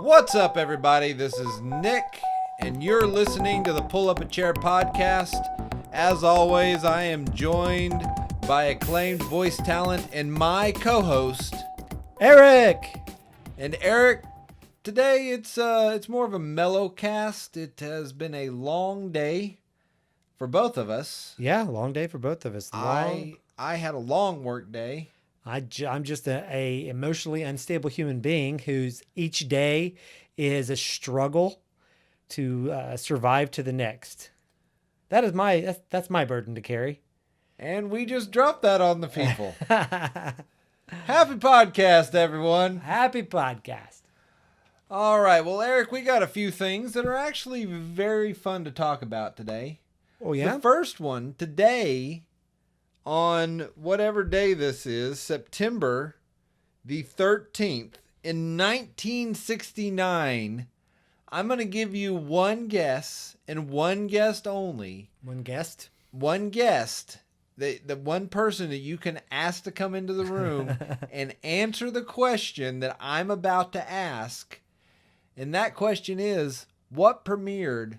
What's up, everybody? This is Nick, and you're listening to the Pull Up a Chair podcast. As always, I am joined by acclaimed voice talent and my co-host, Eric. And Eric, today it's more of a mellow cast. It has been a long day for both of us. Yeah, long day for both of us. I had a long work day. I'm just a emotionally unstable human being whose each day is a struggle to survive to the next. That's my burden to carry. And we just dropped that on the people. Happy podcast, everyone. Happy podcast. All right. Well, Eric, we got a few things that are actually very fun to talk about today. Oh, yeah? The first one, today, on whatever day this is, September the 13th, in 1969, I'm going to give you one guess and one guest only. One guest? One guest. The one person that you can ask to come into the room and answer the question that I'm about to ask. And that question is, what premiered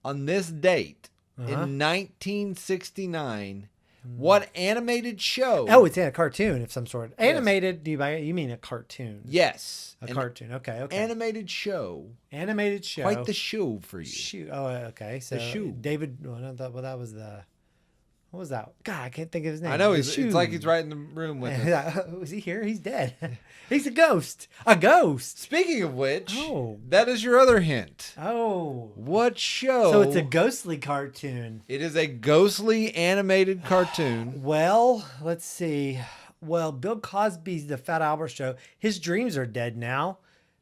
on this date in 1969? What animated show? Oh, it's a cartoon of some sort. Animated, yes. You mean a cartoon? Yes. A cartoon. Okay. Animated show. Animated show. Quite the show for you. Shoe. Oh, okay. So the shoe. David, that was the... What was that? God, I can't think of his name. I know. It's like he's right in the room with us. Was he here? He's dead. He's a ghost. A ghost. Speaking of which, that is your other hint. Oh. What show? So it's a ghostly cartoon. It is a ghostly animated cartoon. Well, let's see. Well, Bill Cosby's The Fat Albert Show. His dreams are dead now.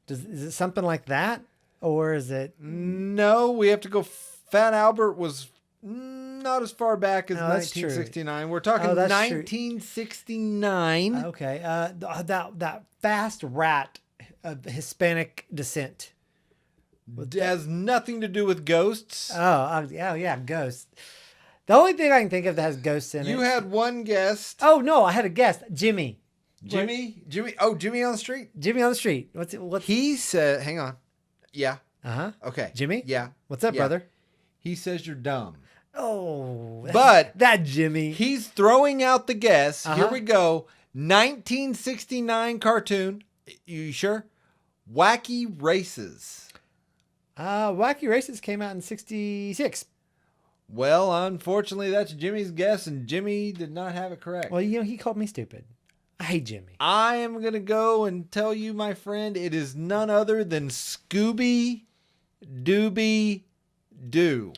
Is it something like that? Or is it... No, we have to go... Fat Albert was... not as far back as 1969. We're talking 1969. True. Okay. That fast rat of Hispanic descent. Has nothing to do with ghosts. Oh, yeah, ghosts. The only thing I can think of that has ghosts in it. You had one guest. Oh, no, I had a guest. Jimmy. Jimmy? Oh, Jimmy on the street? Jimmy on the street. What's He said, hang on. Yeah. Uh-huh. Okay. Jimmy? Yeah. What's up, brother? He says you're dumb. Oh, but that Jimmy. He's throwing out the guess. Here we go. 1969 cartoon. You sure? Wacky Races. Wacky Races came out in 66. Well, unfortunately, that's Jimmy's guess, and Jimmy did not have it correct. Well, he called me stupid. I hate Jimmy. I am going to go and tell you, my friend, it is none other than Scooby Doo.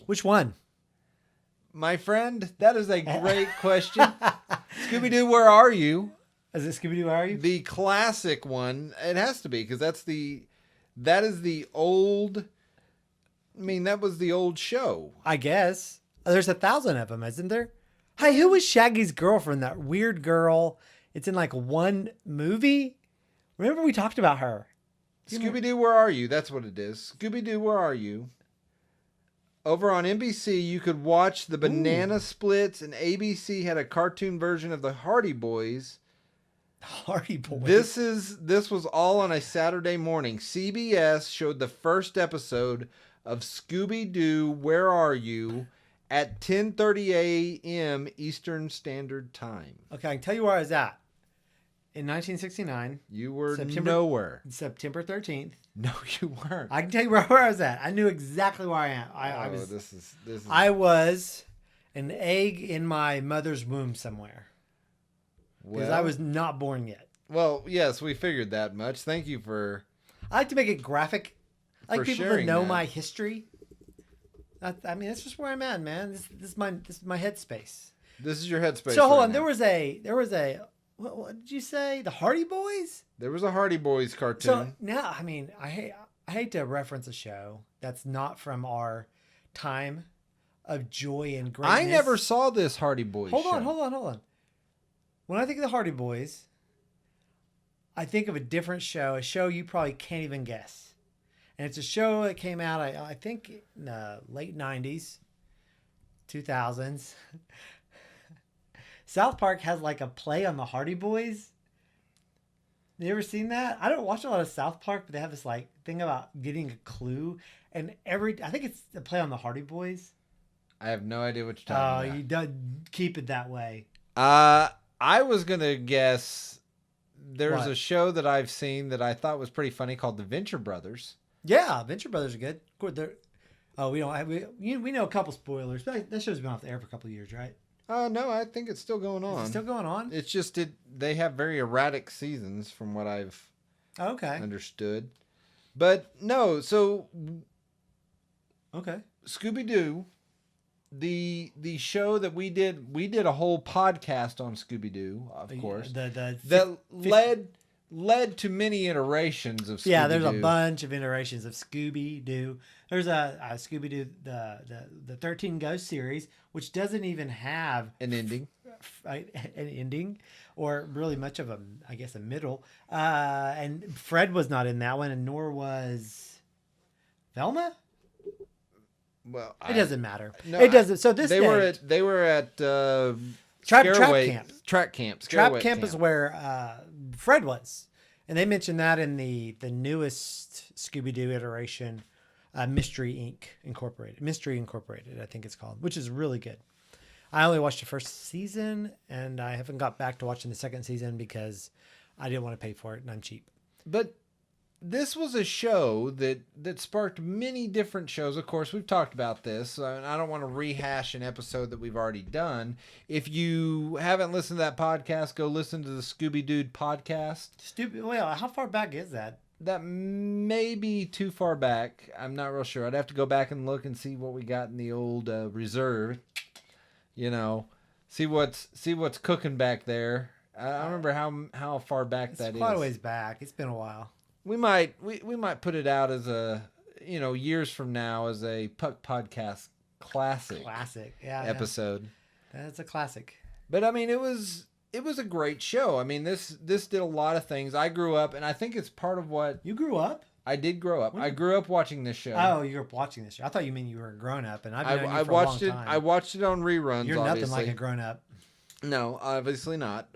Which one? My friend, that is a great question. Scooby Doo, where are you? Is it Scooby Doo, where are you? The classic one. It has to be, because that is the old. That was the old show. I guess. There's 1,000 of them, isn't there? Hey, who was Shaggy's girlfriend? That weird girl. It's in like one movie. Remember we talked about her. Scooby Doo, where are you? That's what it is. Scooby Doo, where are you? Over on NBC, you could watch the Banana Splits, and ABC had a cartoon version of the Hardy Boys. Hardy Boys. This was all on a Saturday morning. CBS showed the first episode of Scooby Doo, Where Are You? At 10:30 a.m. Eastern Standard Time. Okay, I can tell you where I was at. In 1969. You were nowhere. September 13th. No, you weren't. I can tell you where I was at. I knew exactly where I am. This is. I was an egg in my mother's womb somewhere. Because I was not born yet. Well, yes, we figured that much. Thank you for... I like to make it graphic. I like people to know my history. That's just where I'm at, man. This is my headspace. This is your headspace. So hold on. There was a what did you say? The Hardy Boys? There was a Hardy Boys cartoon. So now, I hate to reference a show that's not from our time of joy and greatness. I never saw this Hardy Boys show. Hold on. When I think of the Hardy Boys, I think of a different show, a show you probably can't even guess. And it's a show that came out, I think, in the late 90s, 2000s. South Park has like a play on the Hardy Boys. You ever seen that? I don't watch a lot of South Park, but they have this like thing about getting a clue, and I think it's a play on the Hardy Boys. I have no idea what you're Oh, talking about. you don't keep it that way. I was gonna guess there's What? a show that I've seen that I thought was pretty funny called The Venture Brothers. Yeah, Venture Brothers are good. Of course, we don't have we know a couple spoilers, but that show's been off the air for a couple of years, right? No, I think it's still going on. Is it still going on? It's just they have very erratic seasons from what I've Okay. understood. But no, so Okay. Scooby Doo, the show that we did a whole podcast on Scooby Doo, of course. That led to many iterations of Scooby Doo. Yeah, there's a bunch of iterations of Scooby Doo. There's a Scooby Doo the 13 Ghosts series, which doesn't even have an ending. An ending, or really much of a middle. And Fred was not in that one, and nor was Velma. Well, it doesn't matter. No, it doesn't. So this they were at trap camp. Trap camp. Trap camp is where Fred was, and they mentioned that in the newest Scooby Doo iteration, Mystery Incorporated, I think it's called, which is really good. I only watched the first season, and I haven't got back to watching the second season because I didn't want to pay for it, and I'm cheap. But this was a show that sparked many different shows. Of course, we've talked about this, and I don't want to rehash an episode that we've already done. If you haven't listened to that podcast, go listen to the Scooby Doo podcast. Well, how far back is that? That may be too far back. I'm not real sure. I'd have to go back and look and see what we got in the old reserve. You know, see what's cooking back there. I don't remember how far back that is. It's quite a ways back. It's been a while. We might put it out as a years from now as a PUC podcast classic episode. Yeah. That's a classic. But I mean, it was a great show. I mean, this did a lot of things. I grew up, and I think it's part of what you grew up. I did grow up. I grew up watching this show. Oh, you were watching this show. I thought you meant you were a grown up, and I've known you for watched a long time. I watched it on reruns. You're nothing like a grown up. No, obviously not.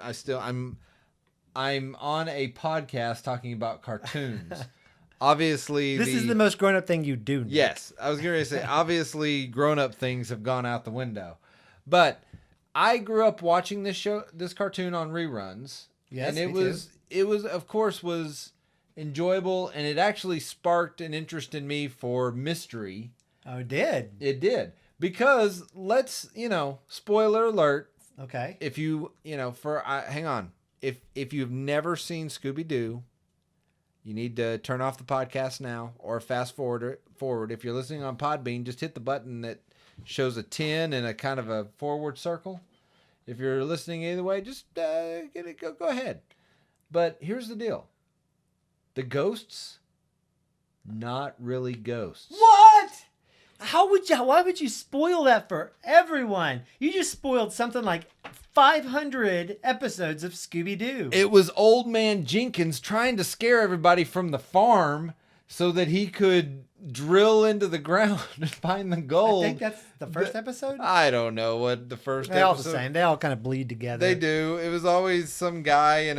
I'm on a podcast talking about cartoons. Obviously, this is the most grown up thing you do, Nick. Yes, I was going to say, obviously, grown up things have gone out the window. But I grew up watching this cartoon on reruns. Yes, and it was, of course, was enjoyable, and it actually sparked an interest in me for mystery. Oh, it did? It did. Because spoiler alert. Okay. If hang on. If you've never seen Scooby Doo, you need to turn off the podcast now or fast forward. If you're listening on Podbean, just hit the button that shows a 10 and a kind of a forward circle. If you're listening either way, just go ahead. But here's the deal. The ghosts, not really ghosts. What? Why would you spoil that for everyone? You just spoiled something like 500 episodes of Scooby-Doo. It was Old Man Jenkins trying to scare everybody from the farm so that he could drill into the ground and find the gold. I think that's the first episode? I don't know what the first They're all episode. the same. They all kind of bleed together. They do. It was always some guy in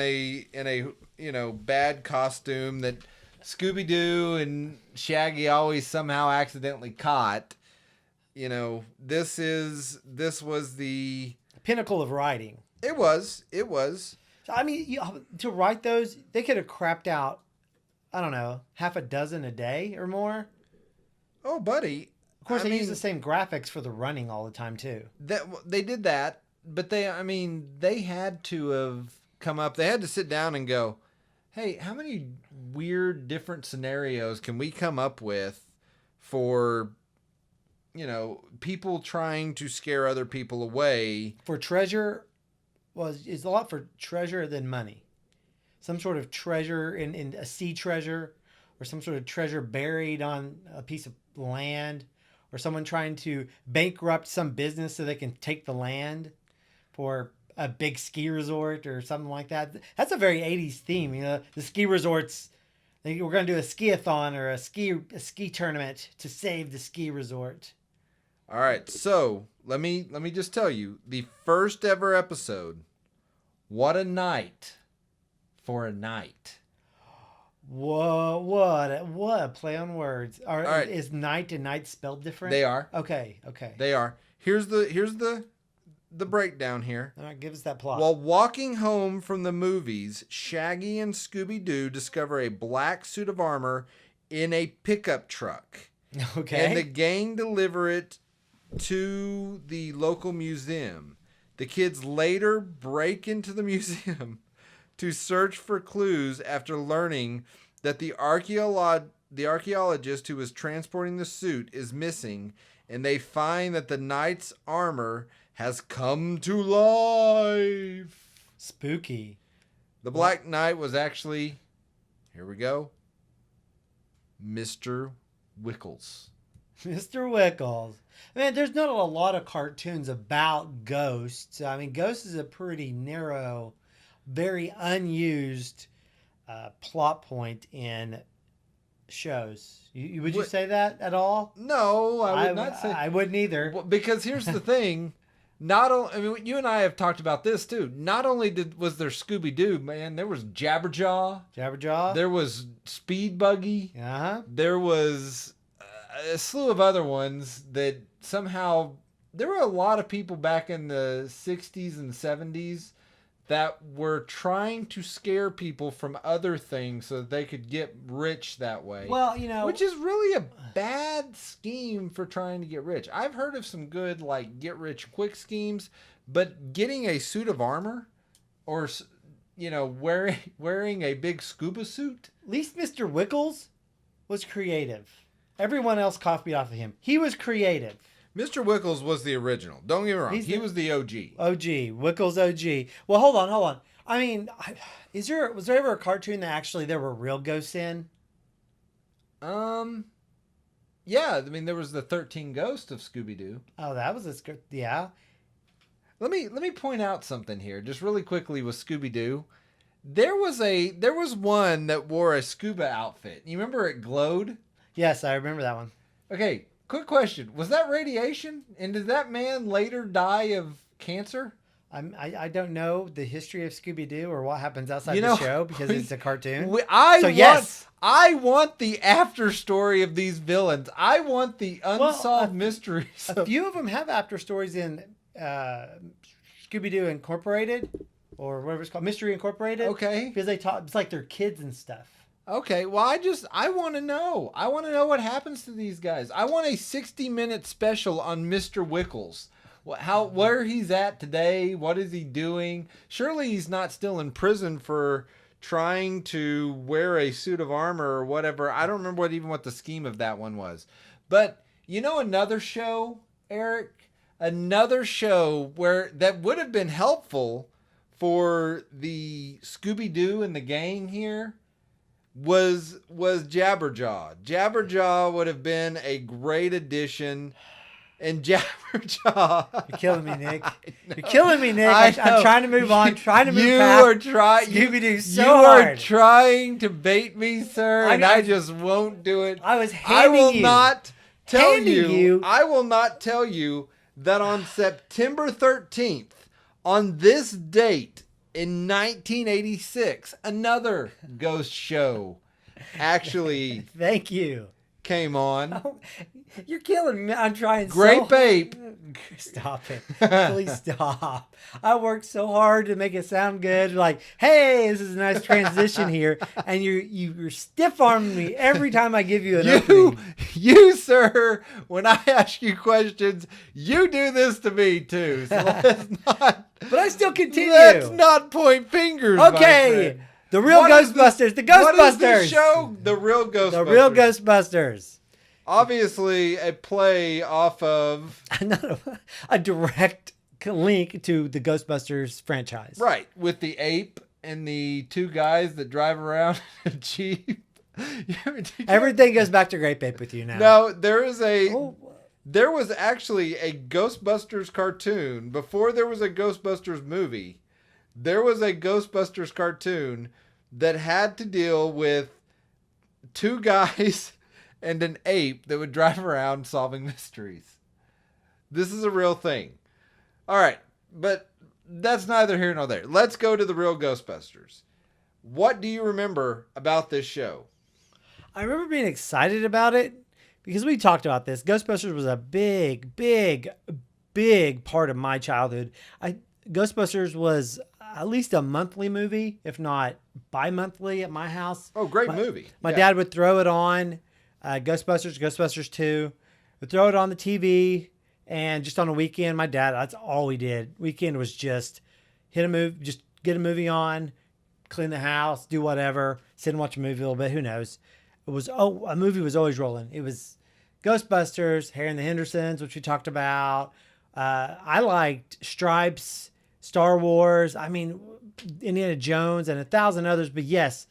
a bad costume that Scooby-Doo and Shaggy always somehow accidentally caught. This was the pinnacle of writing. It was. I mean, to write those, they could have crapped out, I don't know, half a dozen a day or more. Oh, buddy. Of course, they use the same graphics for the running all the time, too. They did that, but they had to have come up. They had to sit down and go, hey, how many weird different scenarios can we come up with for, people trying to scare other people away? For treasure, it's a lot for treasure than money. Some sort of treasure in a sea treasure, or some sort of treasure buried on a piece of land, or someone trying to bankrupt some business so they can take the land for a big ski resort or something like that. That's a very 80s theme. The ski resorts, we're going to do a ski-a-thon or a ski tournament to save the ski resort. All right, so let me just tell you, the first ever episode, what a night for a night. Whoa, what a play on words. All right. Is night and night spelled different? They are. Okay. They are. Here's the breakdown here. All right, give us that plot. While walking home from the movies, Shaggy and Scooby Doo discover a black suit of armor in a pickup truck. Okay. And the gang deliver it to the local museum. The kids later break into the museum to search for clues after learning that the archaeologist who was transporting the suit is missing, and they find that the knight's armor has come to life. Spooky. The Black Knight was actually, here we go, Mr. Wickles. Mr. Wickles. I mean, there's not a lot of cartoons about ghosts. I mean, Ghost is a pretty narrow, very unused plot point in shows. Would you say that at all? No, I would not say. I wouldn't either. Because here's the thing. I mean, you and I have talked about this too. Not only was there Scooby Doo, man, there was Jabberjaw. There was Speed Buggy. Uh-huh. There was a slew of other ones that somehow there were a lot of people back in the 60s and 70s that were trying to scare people from other things so that they could get rich that way. Well, which is really a bad scheme for trying to get rich. I've heard of some good get rich quick schemes, but getting a suit of armor or wearing a big scuba suit. At least Mr. Wickles was creative. Everyone else copied off of him. He was creative. Mr. Wickles was the original. Don't get me wrong. He was the OG. Wickles OG. Well, hold on. I mean, was there ever a cartoon that actually there were real ghosts in? Yeah. I mean, there was the 13 Ghosts of Scooby Doo. Oh, that was a script. Yeah. Let me point out something here, just really quickly with Scooby Doo. There was one that wore a scuba outfit. You remember it glowed? Yes, I remember that one. Okay. Quick question. Was that radiation? And did that man later die of cancer? I don't know the history of Scooby-Doo or what happens outside the show because it's a cartoon. I want the after story of these villains. I want the unsolved mysteries. A few of them have after stories in Scooby-Doo Incorporated or whatever it's called, Mystery Incorporated. Okay. Because it's like they're kids and stuff. Okay, well, I want to know. I want to know what happens to these guys. I want a 60-minute special on Mr. Wickles. Where he's at today, what is he doing? Surely he's not still in prison for trying to wear a suit of armor or whatever. I don't remember what the scheme of that one was. But another show, Eric? Another show that would have been helpful for the Scooby-Doo and the gang here was Jabberjaw. Jabberjaw would have been a great addition. And Jabberjaw. You're killing me, Nick. You're killing me, Nick. I'm trying to move on. Trying to move past Scooby-Doo so hard. You are trying to bait me, sir, and I just won't do it. I will not tell you that on September 13th, on this date, in 1986, another ghost show actually thank you came on. Oh, you're killing me. I'm trying Grape Ape. Stop it. Please stop. I worked so hard to make it sound good. Like, hey, this is a nice transition here. And you're stiff-arming me every time I give you an opening. You, sir, when I ask you questions, you do this to me too. So let's not. But I still continue. Let's not point fingers. Okay. The real Ghostbusters. The Ghostbusters. What is this show? The real Ghostbusters. The real Ghostbusters. Obviously, a play off of a direct link to the Ghostbusters franchise. Right, with the ape and the two guys that drive around in a Jeep. Everything goes back to Grape Ape with you now. No, there was actually a Ghostbusters cartoon before there was a Ghostbusters movie. There was a Ghostbusters cartoon that had to deal with two guys and an ape that would drive around solving mysteries. This is a real thing. All right, but that's neither here nor there. Let's go to the real Ghostbusters. What do you remember about this show? I remember being excited about it because we talked about this. Ghostbusters was a big, big, big part of my childhood. Ghostbusters was at least a monthly movie, if not bi-monthly at my house. Oh, great movie. My dad would throw it on, Ghostbusters 2. Would throw it on the TV, and just on a weekend, my dad, that's all we did. Weekend was just hit a movie, just get a movie on, clean the house, do whatever, sit and watch a movie a little bit. Who knows? A movie was always rolling. It was Ghostbusters, Harry and the Hendersons, which we talked about. I liked Stripes, Star Wars. I mean, Indiana Jones and 1,000 others. But yes,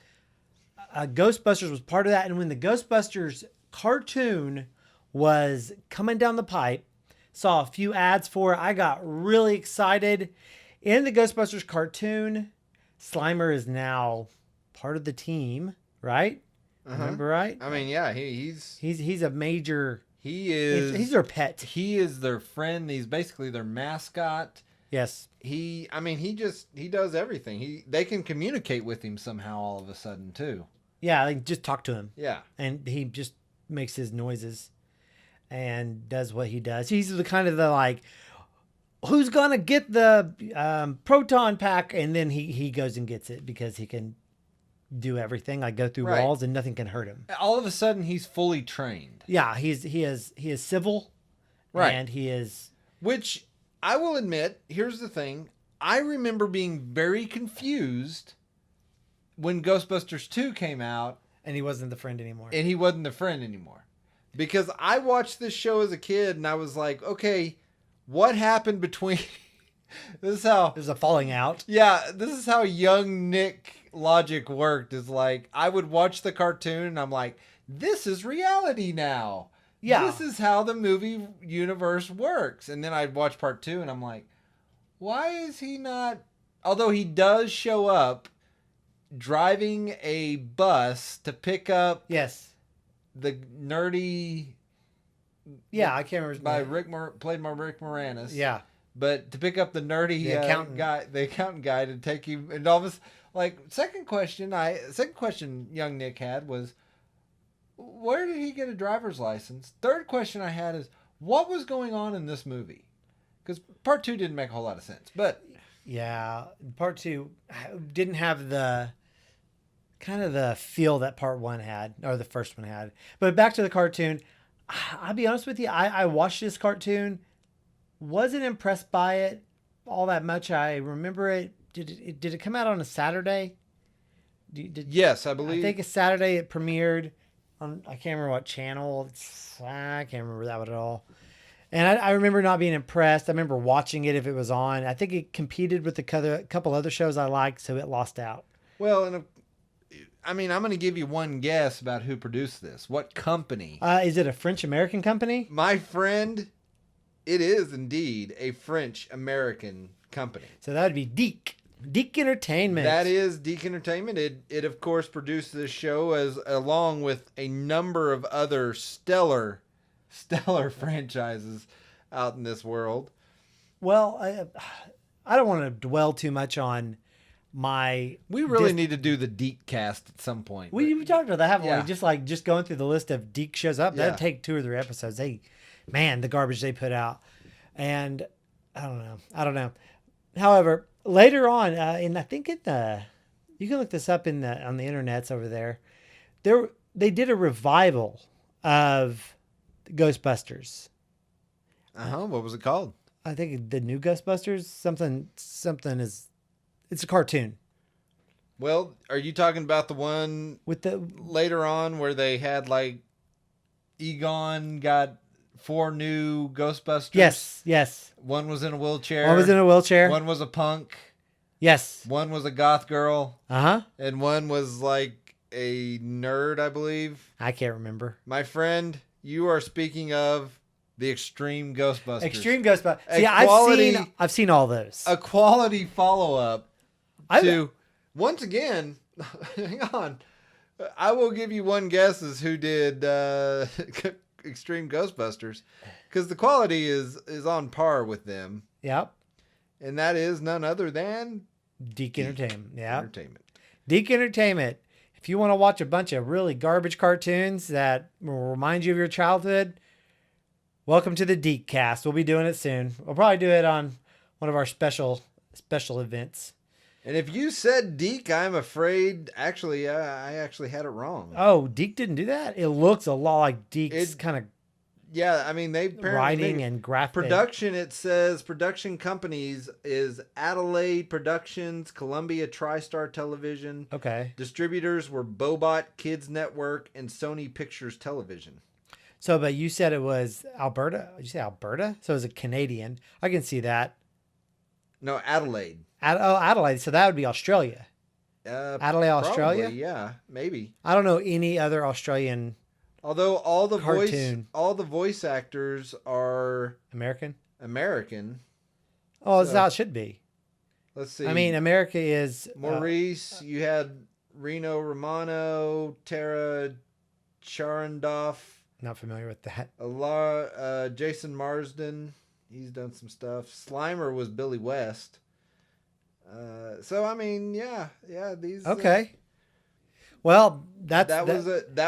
Ghostbusters was part of that. And when the Ghostbusters cartoon was coming down the pipe, saw a few ads for it, I got really excited. In the Ghostbusters cartoon, Slimer is now part of the team, right? Remember right? I mean, yeah, he's a major. He's their pet. He is their friend. He's basically their mascot. Yes. He does everything. They can communicate with him somehow all of a sudden too. Yeah, like just talk to him. Yeah. And he just makes his noises and does what he does. He's the kind of the like, who's gonna get the proton pack? And then he goes and gets it because he can do everything, like go through walls and nothing can hurt him. All of a sudden he's fully trained. Yeah, he is civil. Right. And he is, which I will admit, here's the thing. I remember being very confused when Ghostbusters 2 came out. And he wasn't the friend anymore. Because I watched this show as a kid and I was like, okay, what happened between... There's a falling out. Yeah, this is how young Nick logic worked. Is like, I would watch the cartoon and I'm like, this is reality now. Yeah. This is how the movie universe works. And then I'd watch part 2 and I'm like, why is he not... Although he does show up driving a bus to pick up... Yes. The nerdy... Yeah, I can't remember. Played by Rick Moranis. Yeah. But to pick up the nerdy accountant guy to take him... And all this... Like, second question young Nick had was, where did he get a driver's license? Third question I had is, what was going on in this movie? Because part 2 didn't make a whole lot of sense. But yeah, part 2 didn't have the kind of the feel that part 1 had, or the first one had. But back to the cartoon, I'll be honest with you, I watched this cartoon, wasn't impressed by it all that much. I remember it. Did it come out on a Saturday? Yes, I believe. I think a Saturday it premiered on, I can't remember what channel. I can't remember that one at all. And I remember not being impressed. I remember watching it if it was on. I think it competed with a couple other shows I liked, so it lost out. Well, and I mean, I'm going to give you one guess about who produced this. What company? Is it a French-American company? My friend, it is indeed a French-American company. So that would be Deek Entertainment. That is Deek Entertainment. It of course produced this show along with a number of other stellar franchises out in this world. Well, I don't want to dwell too much on my... We really need to do the Deek cast at some point. We talked about that, haven't we? Just going through the list of Deek shows up. That'd take 2 or 3 episodes. The garbage they put out. And I don't know. However, later on, and I think you can look this up on the internets over there. They did a revival of Ghostbusters. What was it called? I think the new Ghostbusters. Something is. It's a cartoon. Well, are you talking about the one with the later on where they had like Egon got 4 new Ghostbusters? Yes. One was in a wheelchair. One was a punk. Yes. One was a goth girl. Uh-huh. And one was like a nerd, I believe. I can't remember. My friend, you are speaking of the Extreme Ghostbusters. Extreme Ghostbusters. See, I've seen all those. A quality follow-up to, once again, hang on. I will give you one guess as who did Extreme Ghostbusters, because the quality is on par with them. Yep. And that is none other than Deek Entertainment. Yeah. Deke Entertainment. If you want to watch a bunch of really garbage cartoons that will remind you of your childhood, welcome to the Deke Cast. We'll be doing it soon. We'll probably do it on one of our special events. And if you said Deke, I'm afraid, actually, I actually had it wrong. Oh, Deke didn't do that? It looks a lot like Deke's kind of Yeah, I mean, they apparently writing and graphic. Production, it says, production companies is Adelaide Productions, Columbia TriStar Television. Okay. Distributors were Bobot Kids Network and Sony Pictures Television. So, but you said it was Alberta. Did you say Alberta? So it was a Canadian. I can see that. No, Adelaide. Adelaide. So that would be Australia. Adelaide, probably, Australia? Yeah, maybe. I don't know any other Australian. Although all the cartoon. voice actors are American. So, Oh, that's how it should be. Let's see. I mean, America is Maurice. You had Reno Romano, Tara Charandoff. Not familiar with that. Jason Marsden. He's done some stuff. Slimer was Billy West. So I mean, yeah. These. Okay. Well, that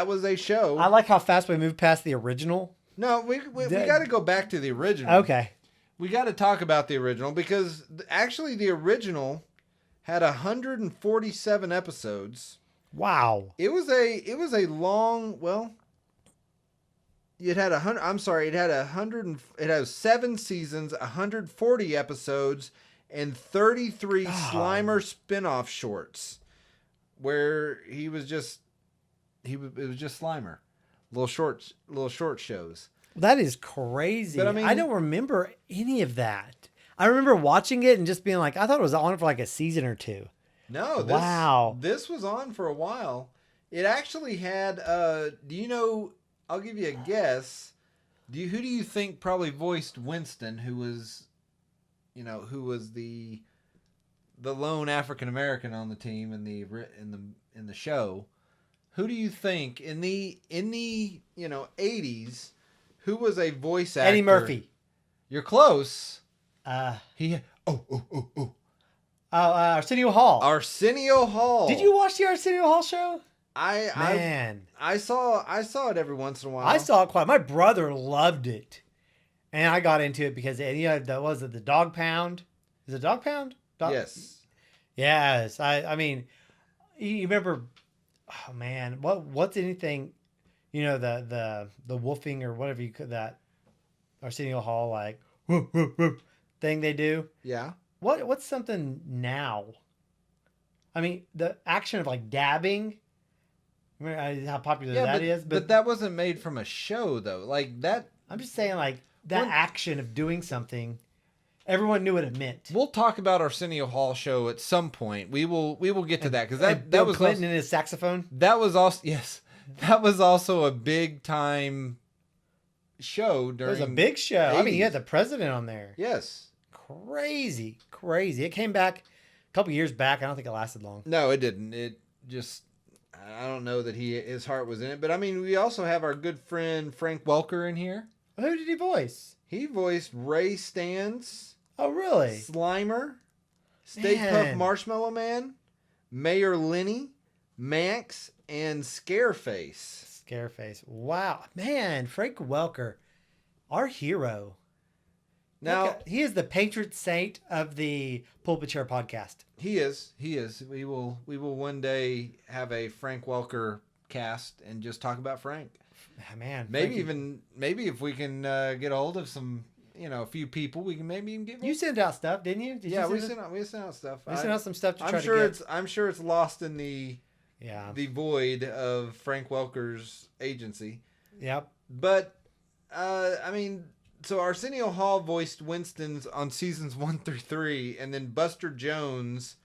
was a show. I like how fast we moved past the original. No, we got to go back to the original. Okay. We got to talk about the original because actually the original had 147 episodes. Wow. It was a long, well, it had 100, I'm sorry, it had 100, it has 7 seasons, 140 episodes, and 33 Slimer spin-off shorts where it was just Slimer. Little short shows. That is crazy. But I mean, I don't remember any of that. I remember watching it and just being like, I thought it was on for like a season or two. No, this was on for a while. It actually had do you know, I'll give you a guess. Who do you think probably voiced Winston, who was the lone African American on the team in the show? Who do you think in the 80s, who was a voice actor? Eddie Murphy. You're close. Arsenio Hall. Arsenio Hall. Did you watch the Arsenio Hall show? I saw it every once in a while. I saw it quite. My brother loved it, and I got into it because was it the Dog Pound? Is it Dog Pound? Yes. Yes. I mean, you remember? Oh man, what's anything? The woofing or whatever you could that Arsenio Hall like woof, woof, woof, thing they do. Yeah. What's something now? I mean, the action of like dabbing. Remember how popular that is? But that wasn't made from a show though. Like that. I'm just saying, like that action of doing something. Everyone knew what it meant. We'll talk about Arsenio Hall show at some point. We will get to that because that Bill was Clinton and his saxophone. That was also that was also a big time show during. It was a big show. 80s. I mean, you had the president on there. Yes. Crazy. It came back a couple years back. I don't think it lasted long. No, it didn't. It just. I don't know that his heart was in it, but I mean, we also have our good friend Frank Welker in here. Who did he voice? He voiced Ray Stantz. Oh, really? Slimer, Stay Puft Marshmallow Man, Mayor Lenny, Max, and Scareface. Wow, man, Frank Welker, our hero. Now he is the patron saint of the Pulpit Chair podcast. He is. We will one day have a Frank Welker cast and just talk about Frank. Man, maybe if we can get a hold of some, a few people, we can maybe even get. You sent out stuff, didn't you? We sent out stuff. We sent out some stuff to try to get. I'm sure it's lost in the void of Frank Welker's agency. Yep. But I mean. So Arsenio Hall voiced Winston's on seasons 1 through 3, and then Buster Jones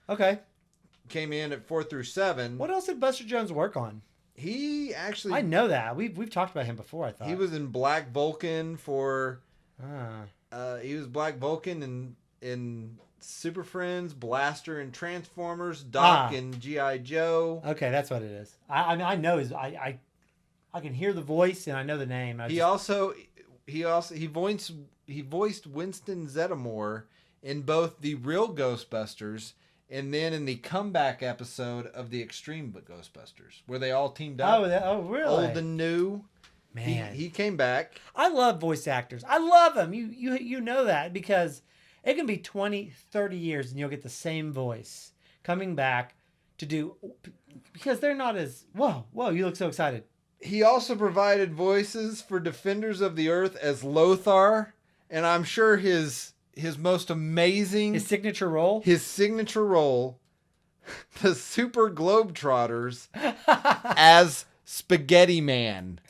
came in at 4 through 7. What else did Buster Jones work on? He actually... I know that. We've talked about him before, I thought. He was in Black Vulcan for... he was Black Vulcan in Super Friends, Blaster in Transformers, Doc in G.I. Joe. Okay, that's what it is. I mean, I know his... I can hear the voice, and I know the name. He voiced Winston Zeddemore in both the real Ghostbusters and then in the comeback episode of the Extreme Ghostbusters, where they all teamed up. Oh, really? Old and new. Man, he came back. I love voice actors. I love them. You know that because it can be 20, 30 years and you'll get the same voice coming back to do, because they're not as, whoa, you look so excited. He also provided voices for Defenders of the Earth as Lothar, and I'm sure his most amazing... His signature role? His signature role, the Super Globetrotters as Spaghetti Man.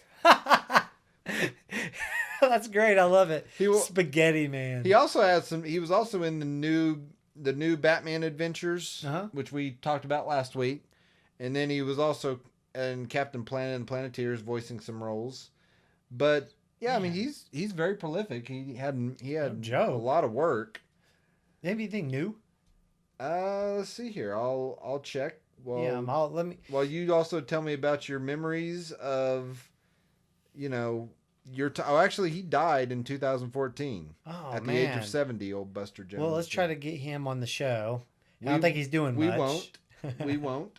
That's great. I love it. Spaghetti Man. He also had some... He was also in the new Batman Adventures, which we talked about last week. And then he was also in Captain Planet and Planeteers voicing some roles. But yeah, I mean he's very prolific. He had a lot of work. Anything new? Let's see here. I'll check. Well, yeah, let me. Well, you also tell me about your memories of, actually, he died in 2014 at the age of 70. Old Buster Jones. Well, let's try to get him on the show. I don't think he's doing much. We won't.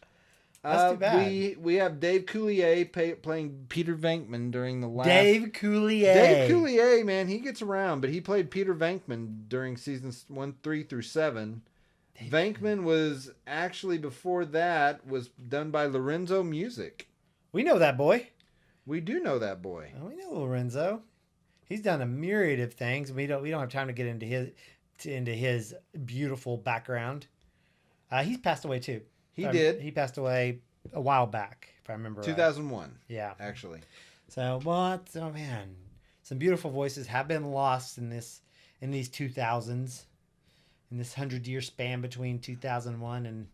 That's too bad. We have Dave Coulier playing Peter Venkman during the last... Dave Coulier. Dave Coulier, man, he gets around, but he played Peter Venkman during seasons 1, 3 through 7. Venkman was actually, before that, was done by Lorenzo Music. We know that boy. We do know that boy. We know Lorenzo. He's done a myriad of things. We don't have time to get into his beautiful background. He's passed away too. He did. He passed away a while back, if I remember 2001. Right. Yeah. Actually. So, what? Oh, man. Some beautiful voices have been lost in these 2000s, in this 100-year span between 2001 and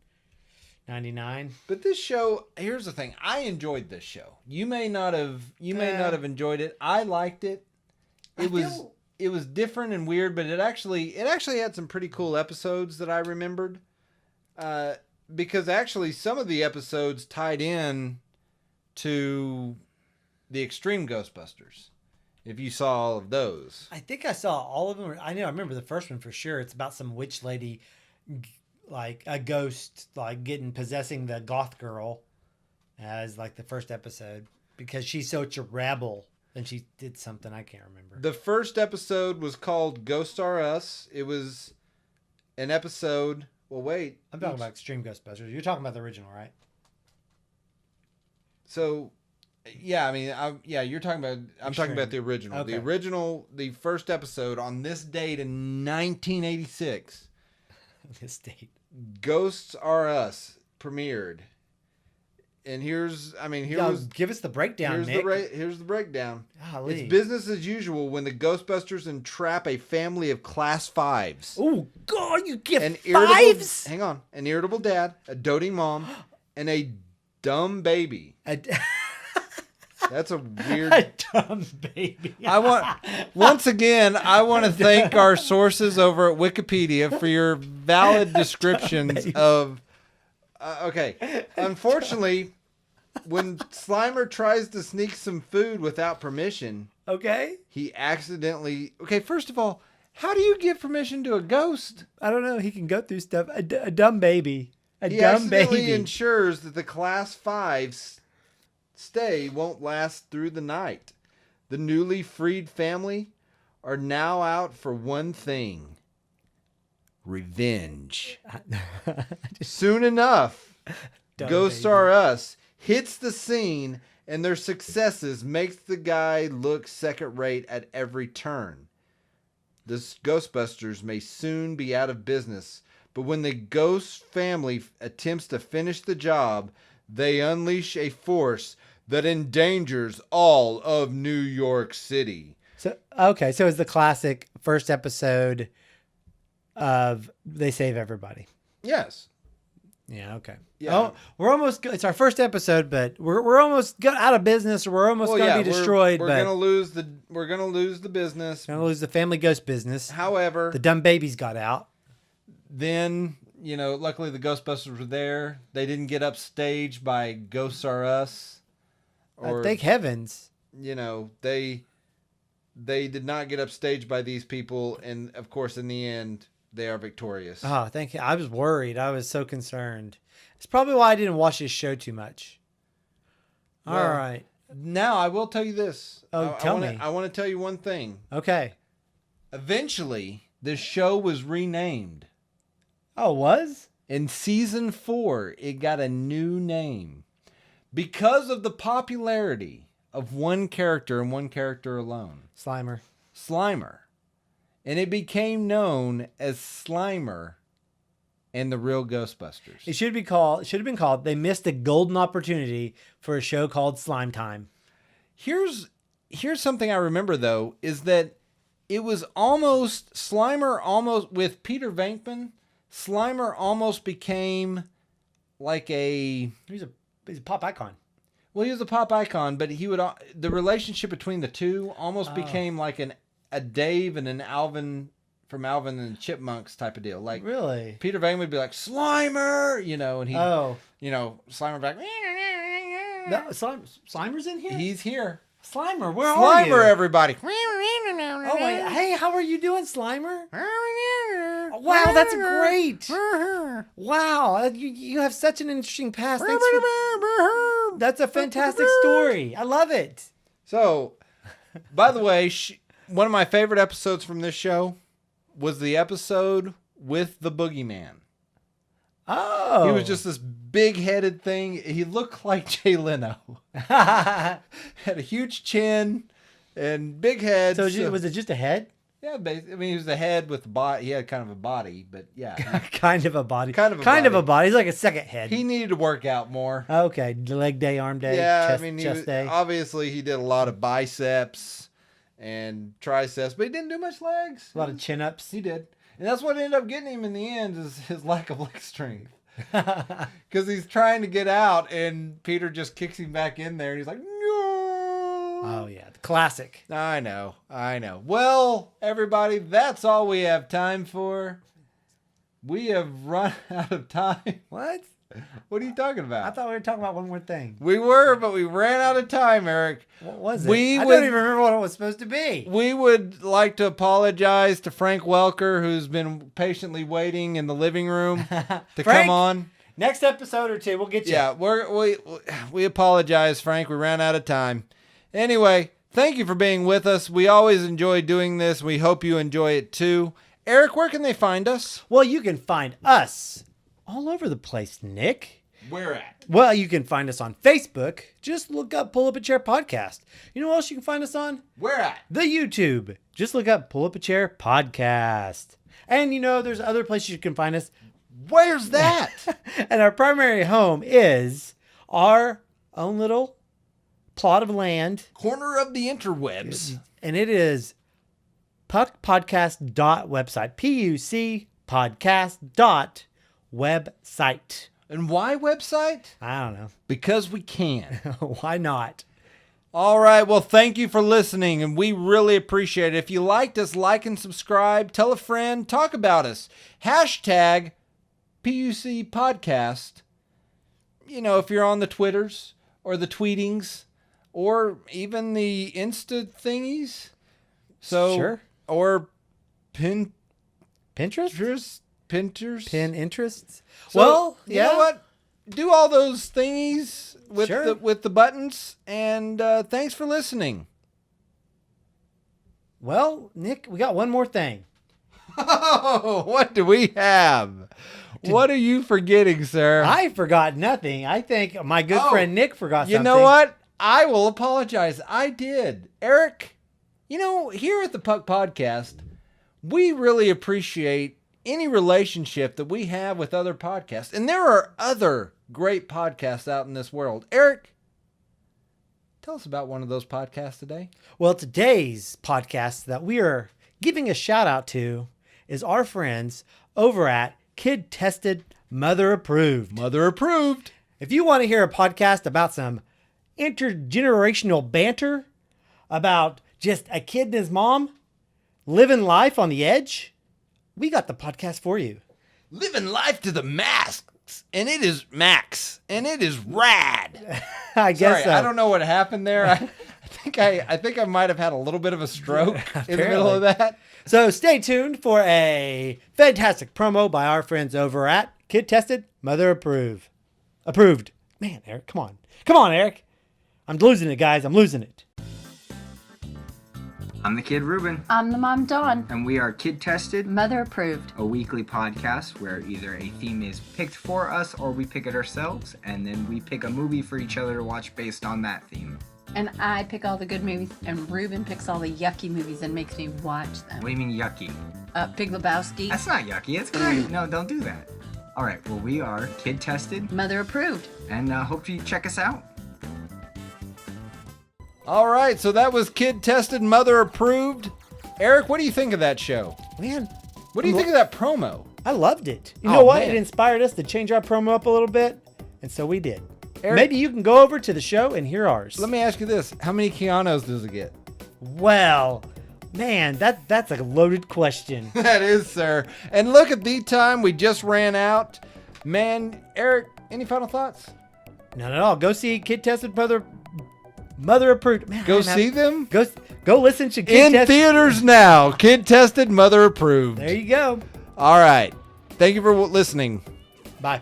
99. But this show, here's the thing. I enjoyed this show. You may not have enjoyed it. I liked it. It was different and weird, but it actually had some pretty cool episodes that I remembered. Because actually some of the episodes tied in to the Extreme Ghostbusters. If you saw all of those. I think I saw all of them. I remember the first one for sure. It's about some witch lady, like a ghost, like possessing the goth girl as like the first episode because she's such a rebel and she did something I can't remember. The first episode was called Ghosts Are Us. It was an episode... Well, wait. I'm talking about Extreme Ghostbusters. You're talking about the original, right? So, yeah, I mean, you're talking about... I'm talking about the original. Okay. The original, the first episode on this date in 1986. This date. Ghosts Are Us premiered. And give us the breakdown, Nick. Here's the breakdown. Golly. It's business as usual when the Ghostbusters entrap a family of class 5s. Oh, God, you get 5s? Hang on. An irritable dad, a doting mom, and a dumb baby. That's a weird... A dumb baby. Once again, I want to thank our sources over at Wikipedia for your valid descriptions of... okay. Unfortunately, when Slimer tries to sneak some food without permission, he accidentally... Okay, first of all, how do you give permission to a ghost? I don't know. He can go through stuff. A dumb baby. He accidentally ensures that the class 5's stay won't last through the night. The newly freed family are now out for one thing. Revenge. Soon enough, Ghosts Are Us hits the scene and their successes makes the guy look second rate at every turn. The Ghostbusters may soon be out of business, but when the Ghost family attempts to finish the job, they unleash a force that endangers all of New York City. So it's the classic first episode of They Save Everybody. Yes. Yeah. Okay. Yeah. Oh, we're almost. It's our first episode, but we're almost out of business, or we're almost going to be destroyed. We're gonna lose the business. We're gonna lose the family ghost business. However, the dumb babies got out. Then luckily the Ghostbusters were there. They didn't get upstaged by Ghosts Are Us. Thank heavens. They did not get upstaged by these people, and of course, in the end, they are victorious. Oh, thank you. I was worried. I was so concerned. It's probably why I didn't watch this show too much. All Well, right. Now, I will tell you this. Tell me. I want to tell you one thing. Okay. Eventually, the show was renamed. Oh, was? In season 4, it got a new name. Because of the popularity of one character and one character alone. Slimer. Slimer. And it became known as Slimer and the Real Ghostbusters. It should have been called They Missed a Golden Opportunity for a show called Slime Time. Here's something I remember, though, is that it was Slimer almost, with Peter Venkman, Slimer almost became like He's a pop icon. Well, he was a pop icon, but the relationship between the two almost became like a Dave and an Alvin from Alvin and the Chipmunks type of deal. Like, really? Peter Venkman would be like, Slimer, and he, Slimer back. No, Slimer's in here? He's here. Slimer, where are you? Slimer, everybody. Oh, my, hey, how are you doing, Slimer? Wow, that's great. Wow, you have such an interesting past. That's a fantastic story. I love it. So, by the way, one of my favorite episodes from this show was the episode with the Boogeyman. Oh. He was just this big-headed thing. He looked like Jay Leno. Had a huge chin and big head. So was it just a head? Yeah, he was the head with the body. He had kind of a body, but yeah. Kind of a body. Kind of a body. He's like a second head. He needed to work out more. Okay, leg day, arm day, chest day. Obviously, he did a lot of biceps and triceps, but he didn't do much legs. A lot of chin-ups. He did. And that's what ended up getting him in the end is his lack of leg strength. Because he's trying to get out, and Peter just kicks him back in there, and he's like, no. Oh, yeah. The classic. I know. Well, everybody, that's all we have time for. We have run out of time. What? What are you talking about? I thought we were talking about one more thing. We were, but we ran out of time, Eric. What was it? I don't even remember what it was supposed to be. We would like to apologize to Frank Welker, who's been patiently waiting in the living room to come on. Next episode or two, we'll get you. Yeah, we apologize, Frank. We ran out of time. Anyway, thank you for being with us. We always enjoy doing this. We hope you enjoy it too. Eric, where can they find us? Well, you can find us all over the place, Nick. Where at? Well, you can find us on Facebook. Just look up Pull Up a Chair Podcast. You know what else you can find us on? Where at? The YouTube. Just look up Pull Up a Chair Podcast. And there's other places you can find us. Where's that? And our primary home is our own little plot of land. Corner of the interwebs. And it is puckpodcast.website. PUC podcast.website. And why website? I don't know. Because we can. Why not? All right. Well, thank you for listening, and we really appreciate it. If you liked us, like and subscribe. Tell a friend. Talk about us. Hashtag PUC Podcast. If you're on the Twitters or the tweetings or even the Insta thingies. So, sure. Or Pinterest? Pin interests? So, well, you know what? Do all those thingies with sure. with the buttons, and thanks for listening. Well, Nick, we got one more thing. Oh, what do we have? What are you forgetting, sir? I forgot nothing. I think my good friend Nick forgot something. You know what? I will apologize. I did. Eric, here at the Puck Podcast, we really appreciate any relationship that we have with other podcasts. And there are other great podcasts out in this world. Eric, tell us about one of those podcasts today. Well, today's podcast that we are giving a shout out to is our friends over at Kid Tested, Mother Approved. Mother Approved. If you want to hear a podcast about some intergenerational banter, about just a kid and his mom living life on the edge, we got the podcast for you. Living life to the max, and it is rad. I guess. Sorry, I don't know what happened there. I think I might have had a little bit of a stroke in the middle of that. So stay tuned for a fantastic promo by our friends over at Kid Tested, Mother Approved. Man, Eric, come on. Come on, Eric. I'm losing it, guys. I'm losing it. I'm the kid Ruben, I'm the mom, Dawn. and we are Kid Tested, Mother approved. a weekly podcast where either a theme is picked for us or we pick it ourselves, and then we pick a movie for each other to watch based on that theme. And I pick all the good movies, and Ruben picks all the yucky movies and makes me watch them. What do you mean yucky? Big Lebowski. That's not yucky, it's great. No, don't do that. Alright, well we are Kid Tested, Mother approved. and hope you check us out. All right, so that was Kid Tested, Mother Approved. Eric, what do you think of that show? Man, What do you think of that promo? I loved it. You Oh, know what? man. It inspired us to change our promo up a little bit, and so we did. Eric- Maybe you can go over to the show and hear ours. Let me ask you this. How many Keanos does it get? Well, man, that's a loaded question. That is, sir. And look at the time. We just ran out. Man, Eric, any final thoughts? Not at all. Go see Kid Tested, Mother Approved. Man, Go see them? Go listen to Kid In Tested. theaters now. Kid Tested, Mother Approved. There you go. All right. Thank you for listening. Bye.